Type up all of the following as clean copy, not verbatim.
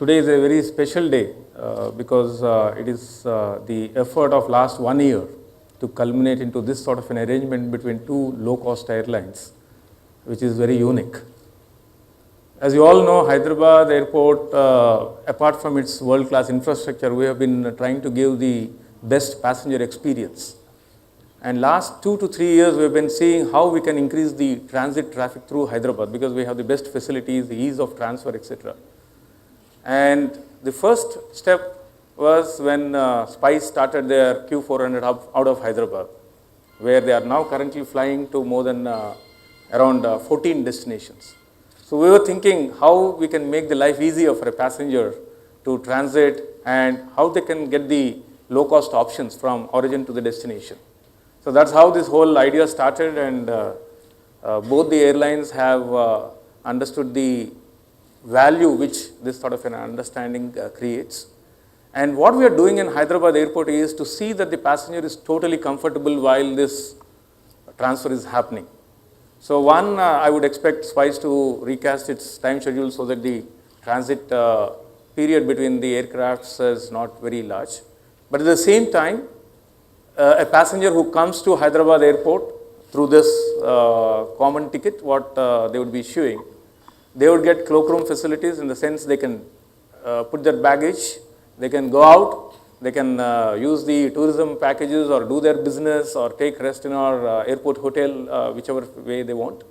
Today is a very special day because it is the effort of last 1 year to culminate into this sort of an arrangement between two low-cost airlines, which is very unique. As you all know, Hyderabad Airport, apart from its world-class infrastructure, we have been trying to give the best passenger experience. And last 2 to 3 years, we have been seeing how we can increase the transit traffic through Hyderabad because we have the best facilities, the ease of transfer, etc. And the first step was when Spice started their Q400 hub out of Hyderabad, where they are now currently flying to more than around 14 destinations. So we were thinking how we can make the life easier for a passenger to transit and how they can get the low-cost options from origin to the destination. So that's how this whole idea started, and both the airlines have understood the value which this sort of an understanding creates. And what we are doing in Hyderabad Airport is to see that the passenger is totally comfortable while this transfer is happening. So one, I would expect Spice to recast its time schedule so that the transit period between the aircrafts is not very large. But at the same time, a passenger who comes to Hyderabad Airport through this common ticket, what they would be issuing, they would get cloakroom facilities in the sense they can put their baggage, they can go out, they can use the tourism packages or do their business or take rest in our airport hotel, whichever way they want.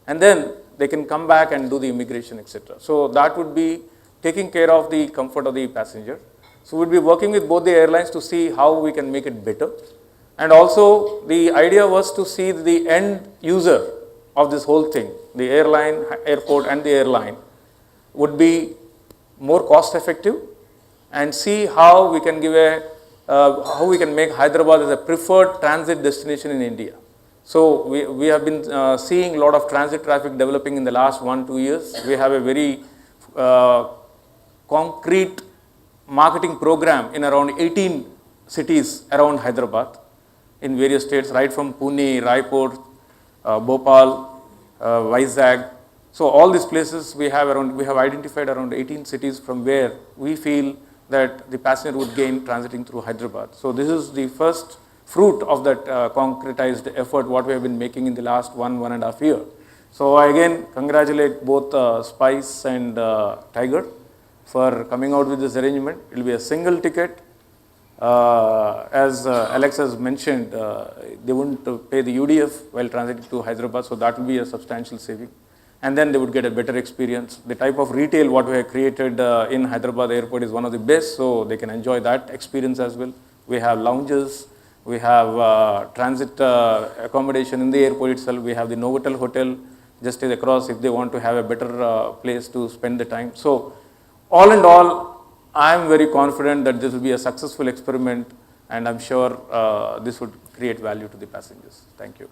And then they can come back and do the immigration, etc. So that would be taking care of the comfort of the passenger. So we'll be working with both the airlines to see how we can make it better. And also the idea was to see the end user of this whole thing, the airline, airport and the airline, would be more cost effective, and see how we can give how we can make Hyderabad as a preferred transit destination in India. So we have been seeing a lot of transit traffic developing in the last 1-2 years. We have a very concrete marketing program in around 18 cities around Hyderabad in various states, right from Pune, Raipur, Bhopal, Vizag. So all these places we have identified around 18 cities from where we feel that the passenger would gain transiting through Hyderabad. So this is the first fruit of that concretized effort what we have been making in the last 1.5 years. So I again congratulate both Spice and Tiger for coming out with this arrangement. It will be a single ticket. As Alex has mentioned, they wouldn't pay the UDF while transiting to Hyderabad, so that will be a substantial saving. And then they would get a better experience. The type of retail what we have created in Hyderabad Airport is one of the best, so they can enjoy that experience as well. We have lounges, we have transit accommodation in the airport itself, we have the Novotel Hotel just across if they want to have a better place to spend the time. So all in all, I am very confident that this will be a successful experiment, and I'm sure this would create value to the passengers. Thank you.